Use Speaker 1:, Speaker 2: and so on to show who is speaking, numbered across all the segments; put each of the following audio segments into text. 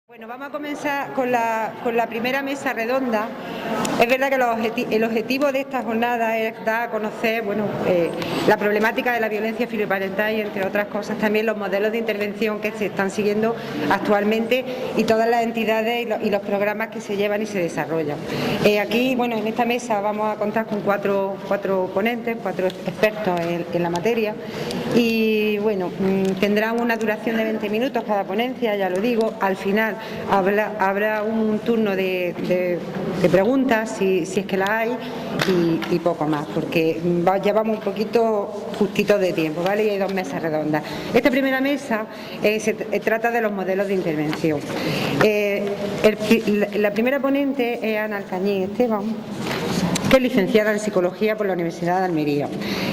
Speaker 1: Bueno, vamos a comenzar con la primera mesa redonda. Es verdad que el objetivo de esta jornada es dar a conocer la problemática de la violencia filoparental y, entre otras cosas, también los modelos de intervención que se están siguiendo actualmente y todas las entidades y los programas que se llevan y se desarrollan. Aquí, en esta mesa vamos a contar con cuatro ponentes, cuatro expertos en la materia y, tendrán una duración de 20 minutos cada ponencia, ya lo digo. Al final habrá un turno de preguntas, si es que la hay, y poco más, porque llevamos un poquito justito de tiempo, ¿vale? Y hay 2 mesas redondas. Esta primera mesa se trata de los modelos de intervención. La primera ponente es Ana Alcañiz Esteban, que es licenciada en Psicología por la Universidad de Almería.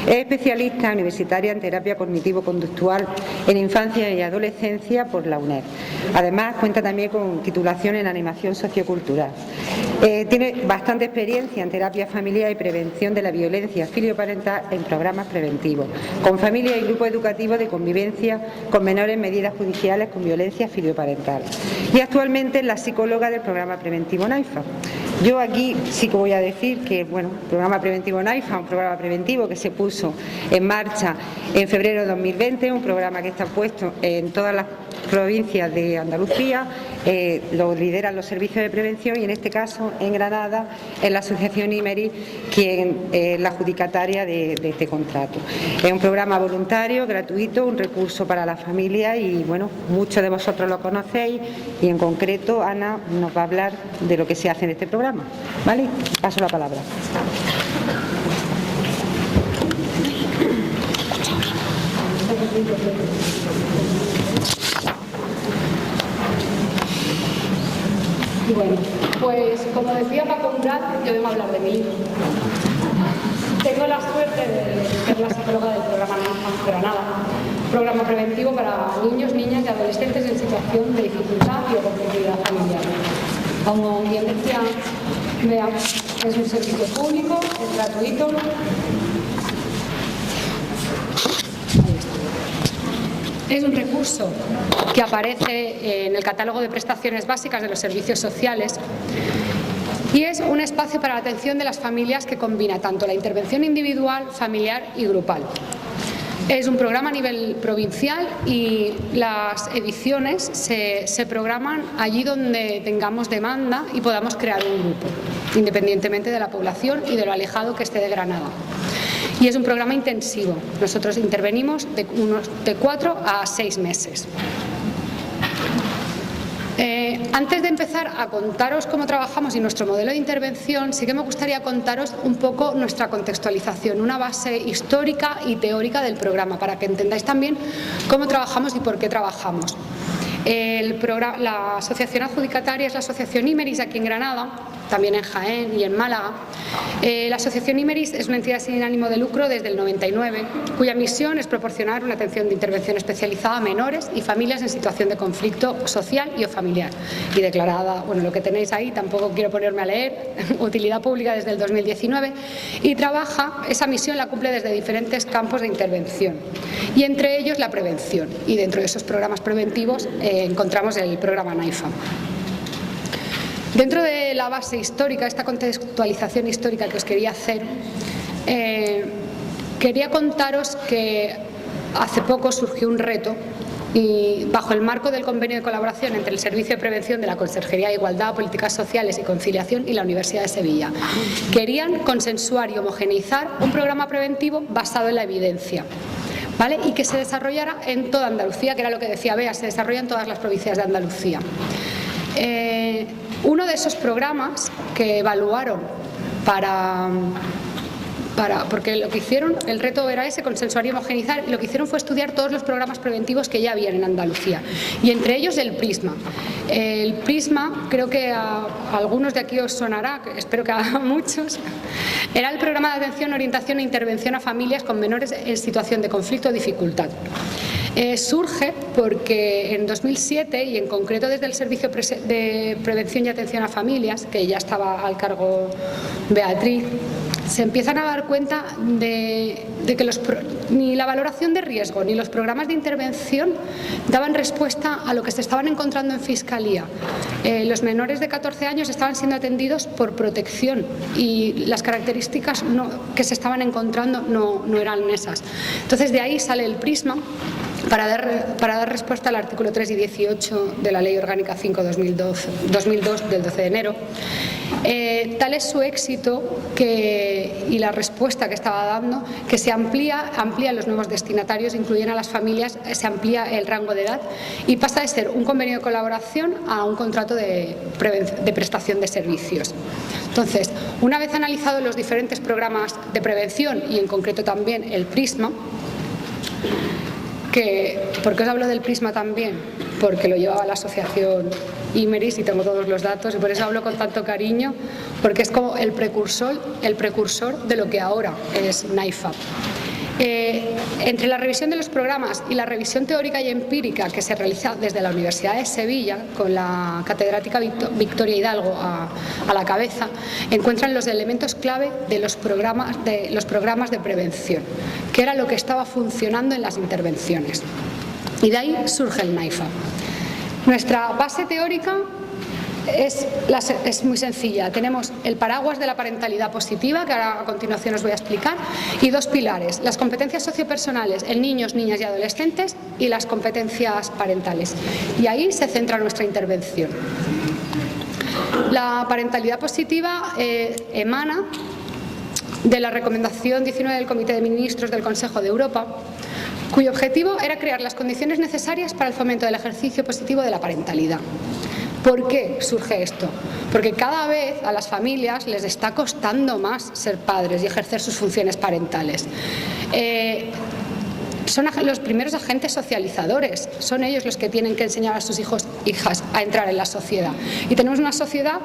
Speaker 1: Es especialista universitaria en terapia cognitivo-conductual en infancia y adolescencia por la UNED. Además, cuenta también con titulación en animación sociocultural. Tiene bastante experiencia en terapia familiar y prevención de la violencia filioparental en programas preventivos, con familias y grupos educativos de convivencia con menores en medidas judiciales con violencia filioparental. Y actualmente es la psicóloga del programa preventivo NAIFA. Yo aquí sí que voy a decir que el programa preventivo NAIFA, un programa preventivo que se puso en marcha en febrero de 2020, un programa que está puesto en todas las provincias de Andalucía, lo lideran los servicios de prevención y en este caso en Granada es la asociación IMERI quien es la adjudicataria de este contrato. Es un programa voluntario, gratuito, un recurso para la familia y muchos de vosotros lo conocéis y en concreto Ana nos va a hablar de lo que se hace en este programa. ¿Vale? Paso la palabra.
Speaker 2: Bueno, pues como decía Paco Umbral, yo vengo a hablar de mí. Tengo la suerte de ser la psicóloga del programa NAIFA Granada, programa preventivo para niños, niñas y adolescentes en situación de dificultad y o complejidad familiar. Como bien decía Bea, es un servicio público, es gratuito. Es un recurso que aparece en el catálogo de prestaciones básicas de los servicios sociales y es un espacio para la atención de las familias que combina tanto la intervención individual, familiar y grupal. Es un programa a nivel provincial y las ediciones se programan allí donde tengamos demanda y podamos crear un grupo, independientemente de la población y de lo alejado que esté de Granada. Y es un programa intensivo. Nosotros intervenimos de 4 a 6 meses. Antes de empezar a contaros cómo trabajamos y nuestro modelo de intervención, sí que me gustaría contaros un poco nuestra contextualización, una base histórica y teórica del programa, para que entendáis también cómo trabajamos y por qué trabajamos. La asociación adjudicataria es la asociación IMERIS aquí en Granada, también en Jaén y en Málaga. La asociación IMERIS es una entidad sin ánimo de lucro desde el 99, cuya misión es proporcionar una atención de intervención especializada a menores y familias en situación de conflicto social y o familiar. Y declarada, lo que tenéis ahí, tampoco quiero ponerme a leer, utilidad pública desde el 2019, y esa misión la cumple desde diferentes campos de intervención, y entre ellos la prevención. Y dentro de esos programas preventivos encontramos el programa NAIFA. Dentro de la base histórica, esta contextualización histórica que os quería hacer, quería contaros que hace poco surgió un reto y bajo el marco del convenio de colaboración entre el Servicio de Prevención de la Conserjería de Igualdad, Políticas Sociales y Conciliación y la Universidad de Sevilla. Querían consensuar y homogeneizar un programa preventivo basado en la evidencia, ¿vale? Y que se desarrollara en toda Andalucía, que era lo que decía Bea, se desarrolla en todas las provincias de Andalucía. Uno de esos programas que evaluaron porque lo que hicieron, el reto era ese, consensuar y homogeneizar, y lo que hicieron fue estudiar todos los programas preventivos que ya habían en Andalucía, y entre ellos el PRISMA. El PRISMA, creo que a algunos de aquí os sonará, espero que a muchos, era el programa de atención, orientación e intervención a familias con menores en situación de conflicto o dificultad. Surge porque en 2007, y en concreto desde el Servicio de Prevención y Atención a Familias, que ya estaba al cargo Beatriz, se empiezan a dar cuenta de que ni la valoración de riesgo ni los programas de intervención daban respuesta a lo que se estaban encontrando en Fiscalía. Los menores de 14 años estaban siendo atendidos por protección y las características que se estaban encontrando no eran esas. Entonces, de ahí sale el prisma para dar respuesta al artículo 3 y 18 de la Ley Orgánica 5/2002 del 12 de enero. Tal es su éxito y la respuesta que estaba dando, que se amplía los nuevos destinatarios, incluyen a las familias, se amplía el rango de edad y pasa de ser un convenio de colaboración a un contrato de prestación de servicios. Entonces, una vez analizados los diferentes programas de prevención y en concreto también el prisma, ¿por qué os hablo del prisma también? Porque lo llevaba la asociación Imeris y tengo todos los datos y por eso hablo con tanto cariño, porque es como el precursor de lo que ahora es NAIFAP. Entre la revisión de los programas y la revisión teórica y empírica que se realiza desde la Universidad de Sevilla, con la catedrática Victoria Hidalgo a la cabeza, encuentran los elementos clave de los programas de prevención, que era lo que estaba funcionando en las intervenciones. Y de ahí surge el NAIFAP. Nuestra base teórica es muy sencilla. Tenemos el paraguas de la parentalidad positiva, que ahora a continuación os voy a explicar, y dos pilares: las competencias sociopersonales en niños, niñas y adolescentes y las competencias parentales. Y ahí se centra nuestra intervención. La parentalidad positiva emana de la recomendación 19 del Comité de Ministros del Consejo de Europa, cuyo objetivo era crear las condiciones necesarias para el fomento del ejercicio positivo de la parentalidad. ¿Por qué surge esto? Porque cada vez a las familias les está costando más ser padres y ejercer sus funciones parentales. Son los primeros agentes socializadores, son ellos los que tienen que enseñar a sus hijos, hijas a entrar en la sociedad. Y tenemos una sociedad,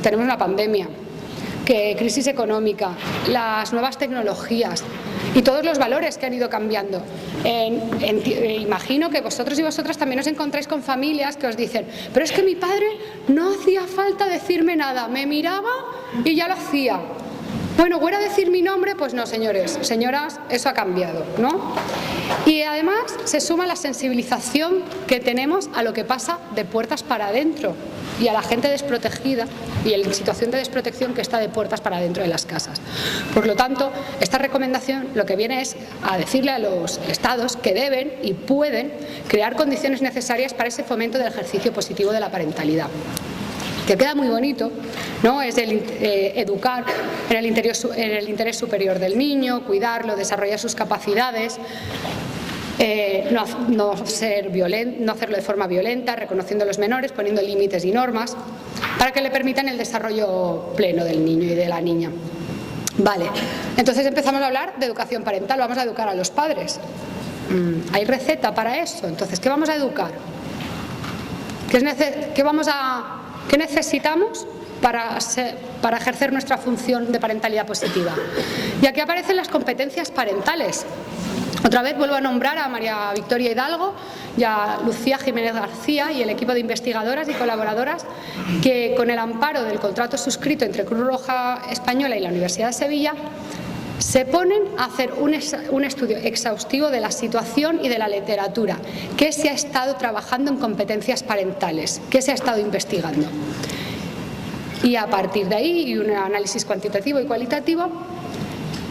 Speaker 2: tenemos una pandemia, crisis económica, las nuevas tecnologías y todos los valores que han ido cambiando. Imagino que vosotros y vosotras también os encontráis con familias que os dicen: pero es que mi padre no hacía falta decirme nada, me miraba y ya lo hacía. Bueno, ¿fuera decir mi nombre? Pues no, señores, señoras, eso ha cambiado, ¿no? Y además se suma la sensibilización que tenemos a lo que pasa de puertas para adentro y a la gente desprotegida y en situación de desprotección que está de puertas para adentro de las casas. Por lo tanto, esta recomendación lo que viene es a decirle a los estados que deben y pueden crear condiciones necesarias para ese fomento del ejercicio positivo de la parentalidad. Que queda muy bonito, ¿no? Es educar en el interés superior del niño, cuidarlo, desarrollar sus capacidades, no hacerlo de forma violenta, reconociendo a los menores, poniendo límites y normas para que le permitan el desarrollo pleno del niño y de la niña. Vale, entonces empezamos a hablar de educación parental, vamos a educar a los padres. ¿Hay receta para eso? Entonces, ¿qué vamos a educar? ¿Qué necesitamos para ejercer nuestra función de parentalidad positiva? Y aquí aparecen las competencias parentales. Otra vez vuelvo a nombrar a María Victoria Hidalgo y a Lucía Jiménez García y el equipo de investigadoras y colaboradoras que, con el amparo del contrato suscrito entre Cruz Roja Española y la Universidad de Sevilla, se ponen a hacer un estudio exhaustivo de la situación y de la literatura, qué se ha estado trabajando en competencias parentales, qué se ha estado investigando. Y a partir de ahí, y un análisis cuantitativo y cualitativo,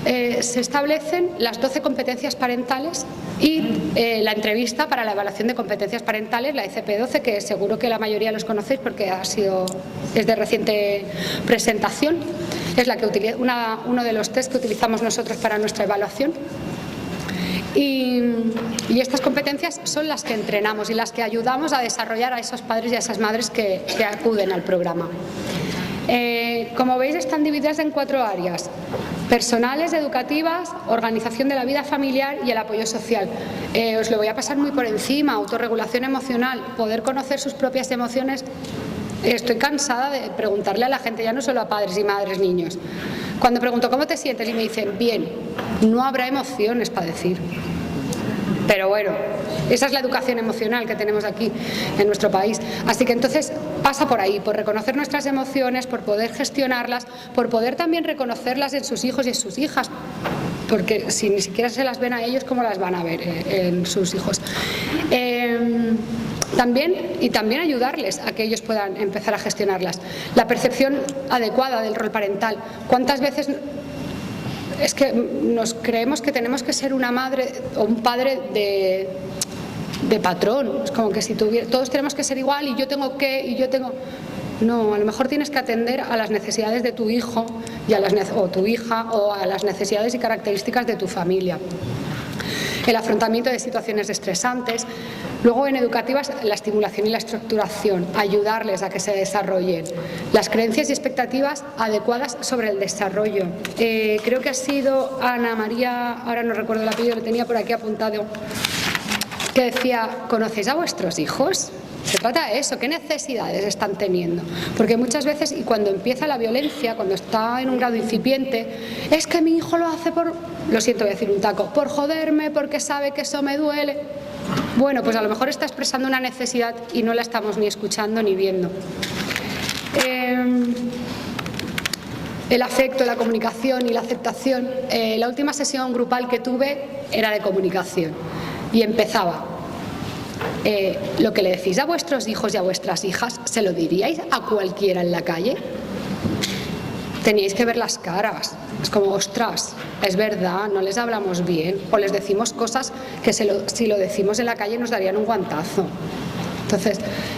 Speaker 2: se establecen las 12 competencias parentales y la entrevista para la evaluación de competencias parentales, la ECP12, que seguro que la mayoría los conocéis porque es de reciente presentación. Es uno de los test que utilizamos nosotros para nuestra evaluación. Y estas competencias son las que entrenamos y las que ayudamos a desarrollar a esos padres y a esas madres que acuden al programa. Como veis, están divididas en 4 áreas: personales, educativas, organización de la vida familiar y el apoyo social. Os lo voy a pasar muy por encima: autorregulación emocional, poder conocer sus propias emociones. Estoy cansada de preguntarle a la gente, ya no solo a padres y madres, niños. Cuando pregunto ¿cómo te sientes? Y me dicen bien, no habrá emociones para decir. Pero bueno, esa es la educación emocional que tenemos aquí en nuestro país. Así que entonces pasa por ahí, por reconocer nuestras emociones, por poder gestionarlas, por poder también reconocerlas en sus hijos y en sus hijas, porque si ni siquiera se las ven a ellos, ¿cómo las van a ver en sus hijos? También ayudarles a que ellos puedan empezar a gestionarlas. La percepción adecuada del rol parental. ¿Cuántas veces es que nos creemos que tenemos que ser una madre o un padre de patrón? Es como que si todos tenemos que ser igual y yo tengo que, No, a lo mejor tienes que atender a las necesidades de tu hijo o tu hija, o a las necesidades y características de tu familia. El afrontamiento de situaciones estresantes. Luego, en educativas, la estimulación y la estructuración, ayudarles a que se desarrollen. Las creencias y expectativas adecuadas sobre el desarrollo. Creo que ha sido Ana María, ahora no recuerdo el apellido, lo tenía por aquí apuntado, que decía: ¿conocéis a vuestros hijos? Se trata de eso, ¿qué necesidades están teniendo? Porque muchas veces, y cuando empieza la violencia, cuando está en un grado incipiente, es que mi hijo lo hace lo siento, voy a decir un taco, por joderme, porque sabe que eso me duele. Bueno, pues a lo mejor está expresando una necesidad y no la estamos ni escuchando ni viendo. El afecto, la comunicación y la aceptación. La última sesión grupal que tuve era de comunicación y empezaba: lo que le decís a vuestros hijos y a vuestras hijas, ¿se lo diríais a cualquiera en la calle? Teníais que ver las caras. Es como, ostras, es verdad, no les hablamos bien, o les decimos cosas que si lo decimos en la calle nos darían un guantazo. Entonces,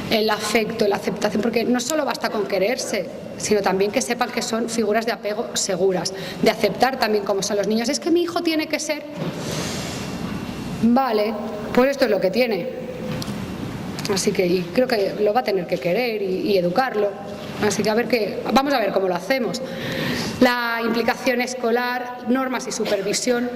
Speaker 2: el afecto, la aceptación, porque no solo basta con quererse, sino también que sepan que son figuras de apego seguras, de aceptar también cómo son los niños. Es que mi hijo tiene que ser... Vale, pues esto es lo que tiene. Así que creo que lo va a tener que querer y educarlo. Así que vamos a ver cómo lo hacemos. La implicación escolar, normas y supervisión,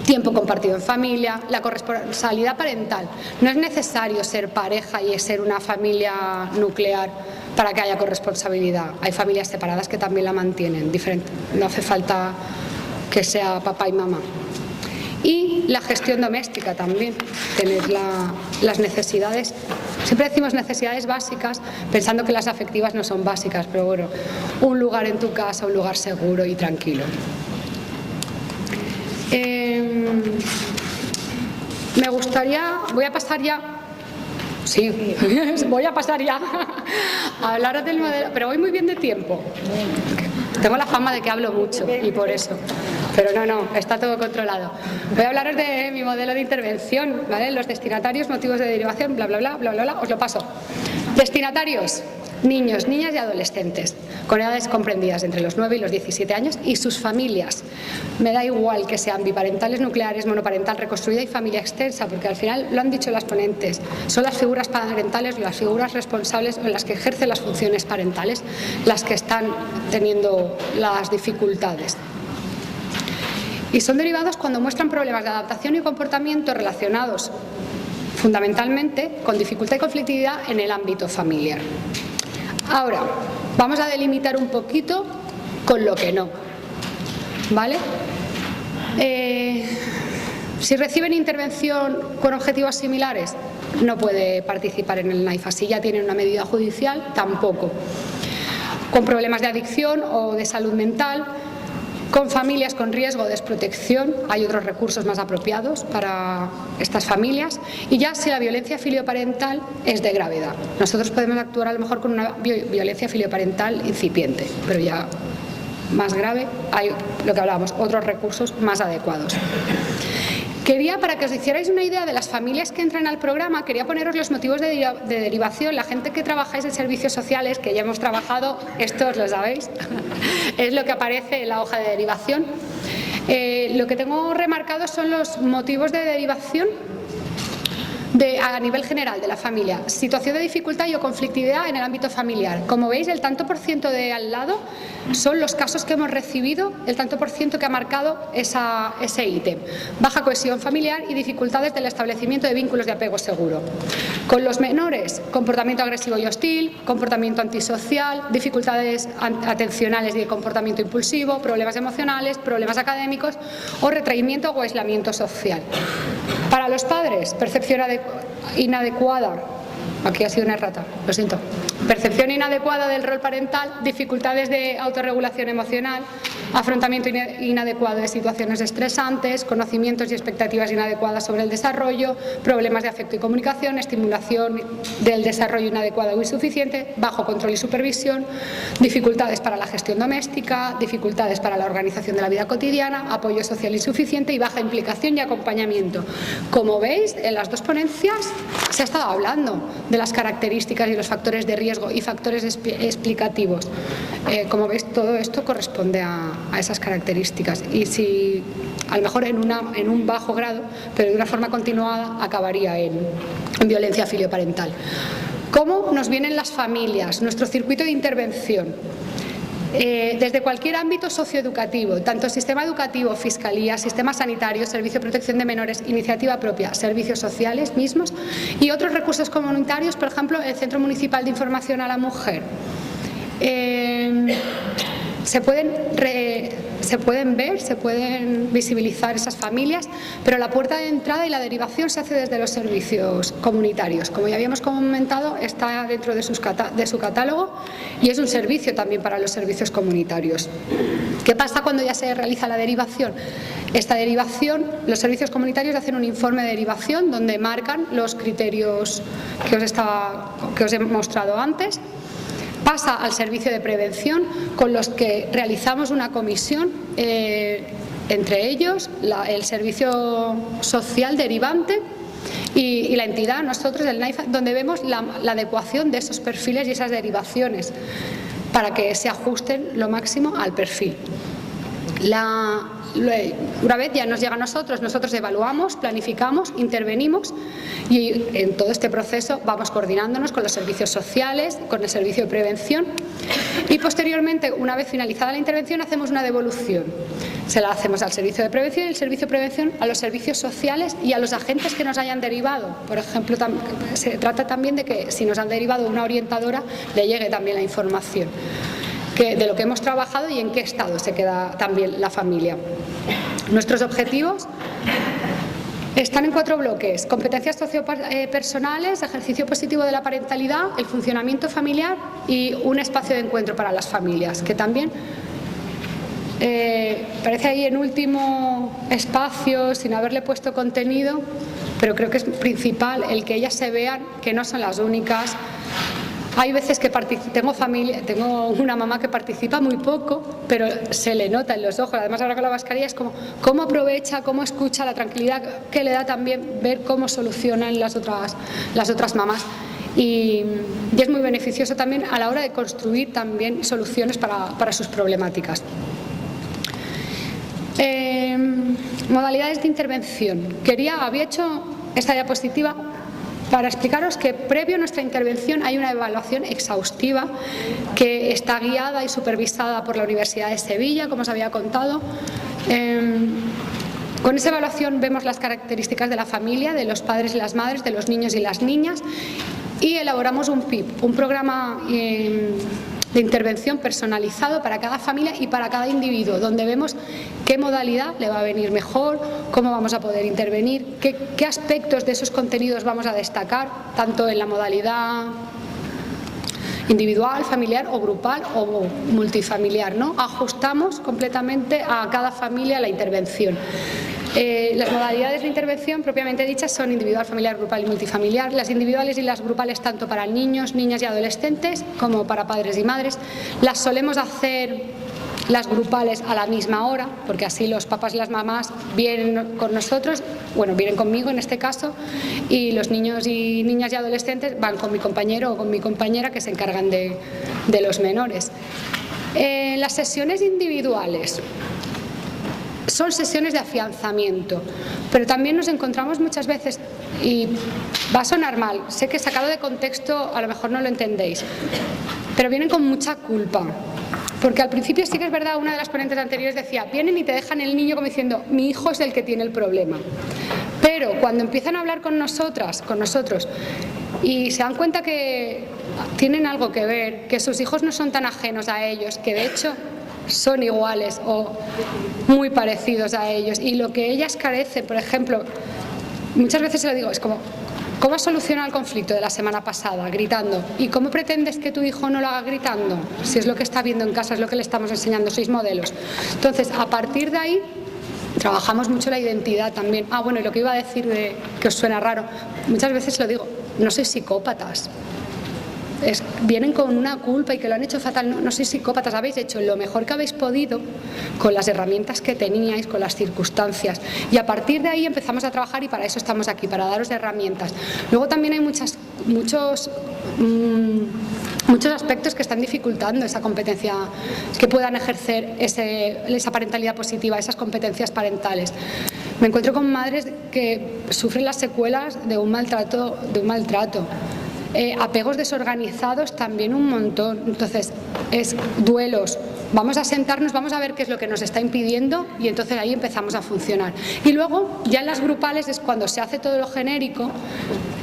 Speaker 2: tiempo compartido en familia, la corresponsabilidad parental. No es necesario ser pareja y ser una familia nuclear para que haya corresponsabilidad. Hay familias separadas que también la mantienen, diferente. No hace falta que sea papá y mamá. Y la gestión doméstica también, tener las necesidades. Siempre decimos necesidades básicas, pensando que las afectivas no son básicas, pero bueno, un lugar en tu casa, un lugar seguro y tranquilo. Me gustaría, voy a pasar ya a hablar del modelo, pero voy muy bien de tiempo. Tengo la fama de que hablo mucho y por eso. Pero no, está todo controlado. Voy a hablaros de mi modelo de intervención, ¿vale? Los destinatarios, motivos de derivación, bla, bla, bla, bla, bla, bla. Os lo paso. Destinatarios: niños, niñas y adolescentes, con edades comprendidas entre los 9 y los 17 años y sus familias. Me da igual que sean biparentales, nucleares, monoparental, reconstruida y familia extensa, porque al final lo han dicho las ponentes, son las figuras parentales, las figuras responsables o las que ejercen las funciones parentales, las que están teniendo las dificultades. Y son derivados cuando muestran problemas de adaptación y comportamiento relacionados fundamentalmente con dificultad y conflictividad en el ámbito familiar. Ahora, vamos a delimitar un poquito con lo que no, ¿vale? Si reciben intervención con objetivos similares, no puede participar en el NAIFA. Si ya tienen una medida judicial, tampoco. Con problemas de adicción o de salud mental, con familias con riesgo de desprotección, hay otros recursos más apropiados para estas familias. Y ya si la violencia filioparental es de gravedad, nosotros podemos actuar a lo mejor con una violencia filioparental incipiente, pero ya más grave, hay lo que hablábamos, otros recursos más adecuados. Quería, para que os hicierais una idea de las familias que entran al programa, quería poneros los motivos de derivación. La gente que trabajáis en servicios sociales, que ya hemos trabajado, esto os lo sabéis, es lo que aparece en la hoja de derivación. Lo que tengo remarcado son los motivos de derivación a nivel general de la familia. Situación de dificultad y o conflictividad en el ámbito familiar. Como veis, el tanto por ciento de al lado son los casos que hemos recibido, el tanto por ciento que ha marcado ese ítem. Baja cohesión familiar y dificultades del establecimiento de vínculos de apego seguro. Con los menores, comportamiento agresivo y hostil, comportamiento antisocial, dificultades atencionales y de comportamiento impulsivo, problemas emocionales, problemas académicos o retraimiento o aislamiento social. Para los padres, percepción inadecuada aquí ha sido una errata, lo siento. Percepción inadecuada del rol parental, dificultades de autorregulación emocional, afrontamiento inadecuado de situaciones estresantes, conocimientos y expectativas inadecuadas sobre el desarrollo, problemas de afecto y comunicación, estimulación del desarrollo inadecuado o insuficiente, bajo control y supervisión, dificultades para la gestión doméstica, dificultades para la organización de la vida cotidiana, apoyo social insuficiente y baja implicación y acompañamiento. Como veis, en las dos ponencias se ha estado hablando de las características y los factores de riesgo y factores explicativos. Como veis, todo esto corresponde a esas características y si a lo mejor en un bajo grado, pero de una forma continuada, acabaría en violencia filioparental. ¿Cómo nos vienen las familias? Nuestro circuito de intervención. Desde cualquier ámbito socioeducativo, tanto sistema educativo, fiscalía, sistema sanitario, servicio de protección de menores, iniciativa propia, servicios sociales mismos y otros recursos comunitarios, por ejemplo, el Centro Municipal de Información a la Mujer. Se pueden ver, se pueden visibilizar esas familias, pero la puerta de entrada y la derivación se hace desde los servicios comunitarios. Como ya habíamos comentado, está dentro de su catálogo y es un servicio también para los servicios comunitarios. ¿Qué pasa cuando ya se realiza la derivación? Esta derivación, los servicios comunitarios hacen un informe de derivación donde marcan los criterios que os he mostrado antes. Pasa al servicio de prevención, con los que realizamos una comisión, entre ellos el servicio social derivante y la entidad, nosotros del NAIFA, donde vemos la adecuación de esos perfiles y esas derivaciones para que se ajusten lo máximo al perfil. Una vez ya nos llega a nosotros evaluamos, planificamos, intervenimos y en todo este proceso vamos coordinándonos con los servicios sociales, con el servicio de prevención y posteriormente, una vez finalizada la intervención, hacemos una devolución. Se la hacemos al servicio de prevención y el servicio de prevención a los servicios sociales y a los agentes que nos hayan derivado. Por ejemplo, se trata también de que si nos han derivado una orientadora, le llegue también la información de lo que hemos trabajado y en qué estado se queda también la familia. Nuestros objetivos están en 4 bloques: competencias sociopersonales, ejercicio positivo de la parentalidad, el funcionamiento familiar y un espacio de encuentro para las familias, que también parece ahí en último espacio, sin haberle puesto contenido, pero creo que es principal el que ellas se vean que no son las únicas. Hay veces que tengo una mamá que participa muy poco, pero se le nota en los ojos, además ahora con la mascarilla es como cómo aprovecha, cómo escucha, la tranquilidad que le da también ver cómo solucionan las otras mamás. Y es muy beneficioso también a la hora de construir también soluciones para sus problemáticas. Modalidades de intervención. Había hecho esta diapositiva para explicaros que previo a nuestra intervención hay una evaluación exhaustiva que está guiada y supervisada por la Universidad de Sevilla, como os había contado. Con esa evaluación vemos las características de la familia, de los padres y las madres, de los niños y las niñas y elaboramos un PIP, un programa de intervención personalizado para cada familia y para cada individuo, donde vemos qué modalidad le va a venir mejor, cómo vamos a poder intervenir, qué aspectos de esos contenidos vamos a destacar, tanto en la modalidad individual, familiar o grupal o multifamiliar, ¿no? Ajustamos completamente a cada familia la intervención. Las modalidades de intervención propiamente dichas son individual, familiar, grupal y multifamiliar. Las individuales y las grupales tanto para niños, niñas y adolescentes como para padres y madres. Las solemos hacer las grupales a la misma hora, porque así los papás y las mamás vienen con nosotros, vienen conmigo en este caso, y los niños y niñas y adolescentes van con mi compañero o con mi compañera que se encargan de los menores. Las sesiones individuales son sesiones de afianzamiento, pero también nos encontramos muchas veces, y va a sonar mal, sé que sacado de contexto a lo mejor no lo entendéis, pero vienen con mucha culpa, porque al principio sí que es verdad, una de las ponentes anteriores decía, vienen y te dejan el niño como diciendo, mi hijo es el que tiene el problema, pero cuando empiezan a hablar con nosotros, y se dan cuenta que tienen algo que ver, que sus hijos no son tan ajenos a ellos, que de hecho son iguales o muy parecidos a ellos y lo que ellas carecen, por ejemplo, muchas veces se lo digo, es como ¿Cómo has solucionado el conflicto de la semana pasada? Gritando. ¿Y cómo pretendes que tu hijo no lo haga gritando? Si es lo que está viendo en casa, es lo que le estamos enseñando, 6 modelos. Entonces, a partir de ahí, trabajamos mucho la identidad también. Bueno, y lo que iba a decir, que os suena raro, muchas veces lo digo, no sois psicópatas. Vienen con una culpa y que lo han hecho fatal. No sois psicópatas, habéis hecho lo mejor que habéis podido con las herramientas que teníais, con las circunstancias, y a partir de ahí empezamos a trabajar, y para eso estamos aquí, para daros herramientas. Luego también hay muchos aspectos que están dificultando esa competencia, que puedan ejercer esa parentalidad positiva, esas competencias parentales. Me encuentro con madres que sufren las secuelas de un maltrato. Apegos desorganizados también un montón. Entonces, duelos. Vamos a sentarnos, vamos a ver qué es lo que nos está impidiendo, y entonces ahí empezamos a funcionar. Y luego, ya en las grupales es cuando se hace todo lo genérico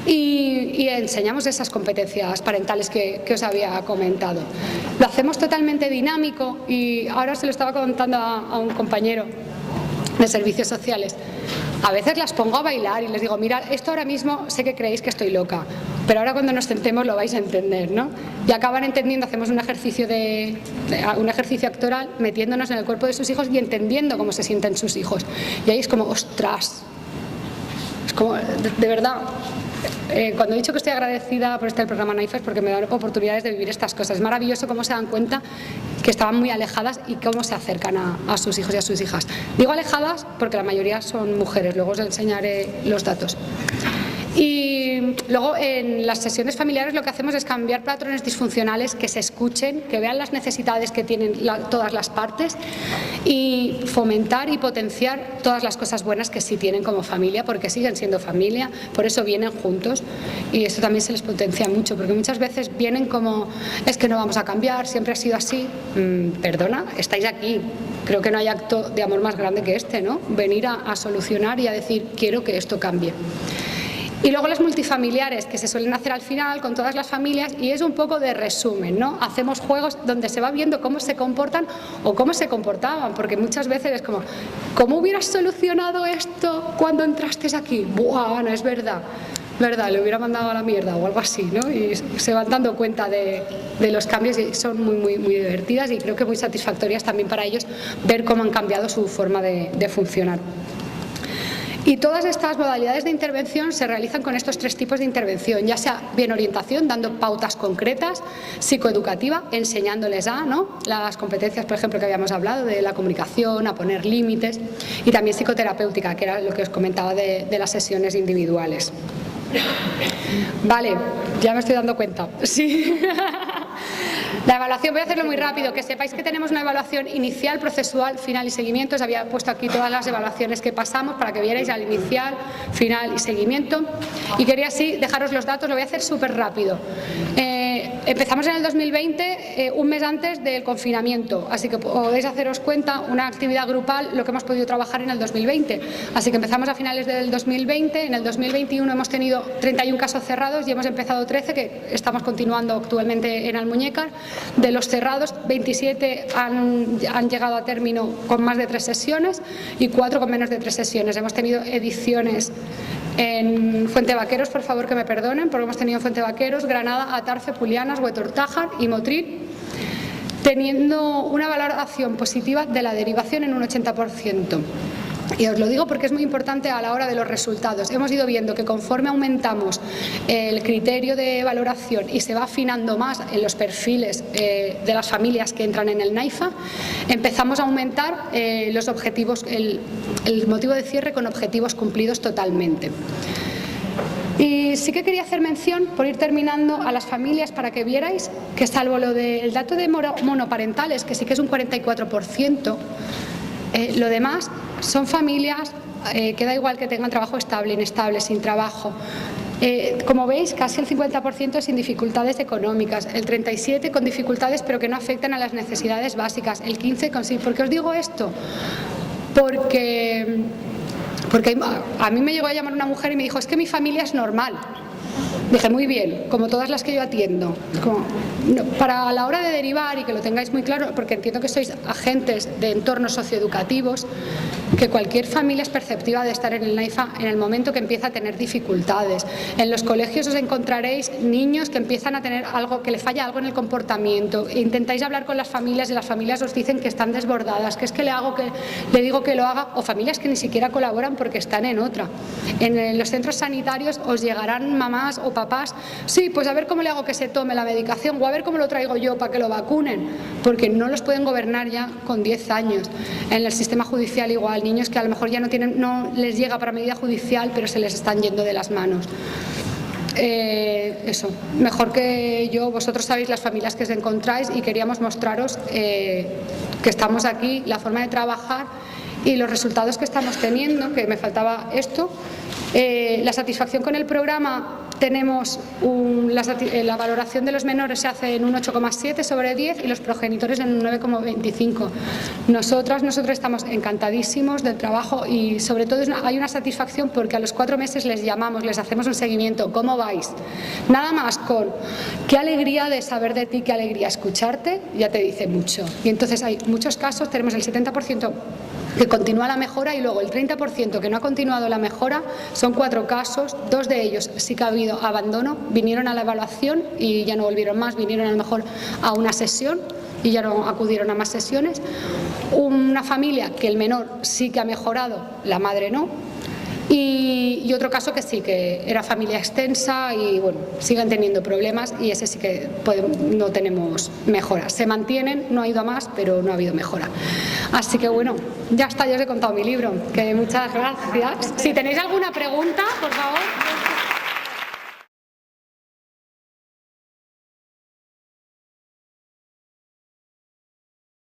Speaker 2: y enseñamos esas competencias parentales que os había comentado. Lo hacemos totalmente dinámico, y ahora se lo estaba contando a un compañero de servicios sociales. A veces las pongo a bailar y les digo, mirad, esto ahora mismo sé que creéis que estoy loca, pero ahora cuando nos sentemos lo vais a entender, ¿no? Y acaban entendiendo, hacemos un ejercicio actoral, metiéndonos en el cuerpo de sus hijos y entendiendo cómo se sienten sus hijos. Y ahí es como, ostras, es como, de verdad. Cuando he dicho que estoy agradecida por el programa NAIFA es porque me dan oportunidades de vivir estas cosas. Es maravilloso cómo se dan cuenta que estaban muy alejadas y cómo se acercan a sus hijos y a sus hijas. Digo alejadas porque la mayoría son mujeres, luego os enseñaré los datos. Y luego en las sesiones familiares lo que hacemos es cambiar patrones disfuncionales, que se escuchen, que vean las necesidades que tienen todas las partes, y fomentar y potenciar todas las cosas buenas que sí tienen como familia, porque siguen siendo familia, por eso vienen juntos, y eso también se les potencia mucho, porque muchas veces vienen como, es que no vamos a cambiar, siempre ha sido así. Perdona, estáis aquí. Creo que no hay acto de amor más grande que este, ¿no? Venir a solucionar y a decir, quiero que esto cambie. Y luego las multifamiliares, que se suelen hacer al final con todas las familias, y es un poco de resumen, ¿no? Hacemos juegos donde se va viendo cómo se comportan o cómo se comportaban, porque muchas veces es como, ¿cómo hubieras solucionado esto cuando entraste aquí? ¡Buah, no es verdad! Le hubiera mandado a la mierda o algo así, ¿no? Y se van dando cuenta de los cambios, y son muy divertidas, y creo que muy satisfactorias también para ellos ver cómo han cambiado su forma de funcionar. Y todas estas modalidades de intervención se realizan con estos 3 tipos de intervención, ya sea bien orientación, dando pautas concretas, psicoeducativa, enseñándoles las competencias, por ejemplo, que habíamos hablado, de la comunicación, a poner límites, y también psicoterapéutica, que era lo que os comentaba de las sesiones individuales. Vale, ya me estoy dando cuenta. Sí. La evaluación, voy a hacerlo muy rápido, que sepáis que tenemos una evaluación inicial, procesual, final y seguimiento. Os había puesto aquí todas las evaluaciones que pasamos para que vierais al inicial, final y seguimiento. Y quería así dejaros los datos, lo voy a hacer súper rápido. Empezamos en el 2020, un mes antes del confinamiento, así que podéis haceros cuenta, una actividad grupal, lo que hemos podido trabajar en el 2020. Así que empezamos a finales del 2020, en el 2021 hemos tenido 31 casos cerrados y hemos empezado 13, que estamos continuando actualmente en Almuñécar. De los cerrados, 27 han llegado a término con más de 3 sesiones y 4 con menos de 3 sesiones. Hemos tenido ediciones en Fuente Vaqueros, por favor que me perdonen, porque hemos tenido en Fuente Vaqueros, Granada, Atarfe, Pulianas, Huetortájar y Motril, teniendo una valoración positiva de la derivación en un 80%. Y os lo digo porque es muy importante a la hora de los resultados. Hemos ido viendo que conforme aumentamos el criterio de valoración y se va afinando más en los perfiles de las familias que entran en el NAIFA, empezamos a aumentar los objetivos, el motivo de cierre con objetivos cumplidos totalmente. Y sí que quería hacer mención, por ir terminando, a las familias para que vierais que, salvo lo del dato de monoparentales, que sí que es un 44%, lo demás son familias que da igual que tengan trabajo estable, inestable, sin trabajo. Como veis, casi el 50% sin dificultades económicas, el 37% con dificultades pero que no afectan a las necesidades básicas, el 15% con sí. ¿Por qué os digo esto? Porque a mí me llegó a llamar una mujer y me dijo, es que mi familia es normal. Dije, muy bien, como todas las que yo atiendo. Para la hora de derivar, y que lo tengáis muy claro, porque entiendo que sois agentes de entornos socioeducativos, que cualquier familia es perceptiva de estar en el NAIFA en el momento que empieza a tener dificultades. En los colegios os encontraréis niños que empiezan a tener algo, que le falla algo en el comportamiento. Intentáis hablar con las familias y las familias os dicen que están desbordadas, que es que le digo que lo haga, o familias que ni siquiera colaboran porque están en otra. En los centros sanitarios os llegarán mamás o papás, sí, pues a ver cómo le hago que se tome la medicación o a ver cómo lo traigo yo para que lo vacunen, porque no los pueden gobernar ya con 10 años. En el sistema judicial igual, niños que a lo mejor ya no les llega para medida judicial, pero se les están yendo de las manos. Eso, mejor que yo, vosotros sabéis las familias que os encontráis y queríamos mostraros que estamos aquí, la forma de trabajar y los resultados que estamos teniendo, que me faltaba esto. La satisfacción con el programa, tenemos la valoración de los menores se hace en un 8,7 sobre 10 y los progenitores en un 9,25. Nosotros estamos encantadísimos del trabajo y sobre todo hay una satisfacción porque a los 4 meses les llamamos, les hacemos un seguimiento, ¿cómo vais? Nada más con qué alegría de saber de ti, qué alegría escucharte, ya te dice mucho. Y entonces hay muchos casos, tenemos el 70% que continúa la mejora y luego el 30% que no ha continuado la mejora. Son 4 casos, 2 de ellos sí que ha habido abandono, vinieron a la evaluación y ya no volvieron más, vinieron a lo mejor a una sesión y ya no acudieron a más sesiones. Una familia que el menor sí que ha mejorado, la madre no. Y otro caso que sí, que era familia extensa y bueno, siguen teniendo problemas y ese sí que no tenemos mejora. Se mantienen, no ha ido a más, pero no ha habido mejora. Así que bueno, ya está, ya os he contado mi libro, que muchas gracias. Si tenéis alguna pregunta, por favor.